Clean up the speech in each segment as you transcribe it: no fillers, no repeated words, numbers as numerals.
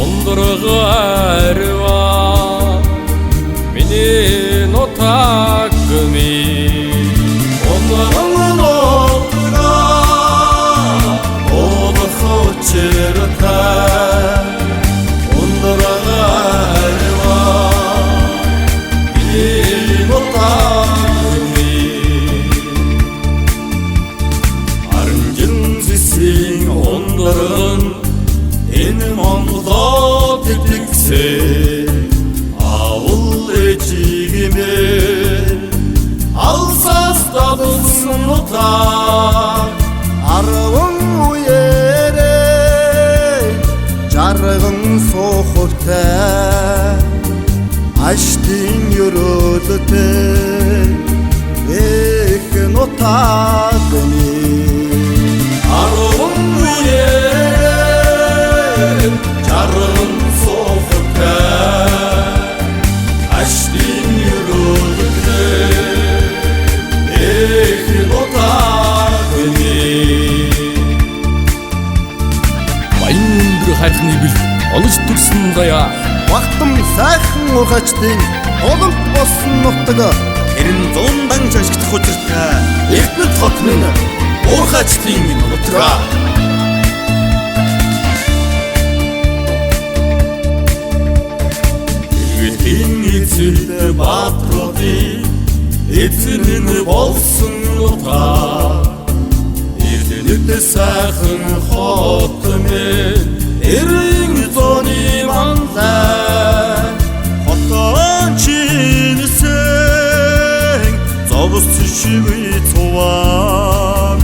Ондоргаарва миний нутагми Ондоргоотга одохочерта Ондоргаарва миний нутагми Аранжинзисийн ондоргон энэ Монголоо тэтгсээ авал ээжигмээ алсаас дадсан нутаг арван үеэрээ жарган суухтай аштын өрөөлөтэй эх нутагны арван үеэрээ жарган суухтай аштын өрөөлөтэй эх нутагны баян өндөр хайрхны бэл олж төрсөн заяа Багтам сайхан ухаачдын олонт болсон нутаг Тэрэн зундан шашигдах учиртай Эрдэнэт хот минь ухаачдын нутгаа эцэлдэ баатруудын эзэн болсон нутгаа Эрдэнэт сайхан хот минь эрийн зооны мандаа Хотон чинсэн зовс шивэ цуваа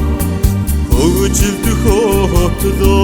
Хөгжилдөх хөтлөө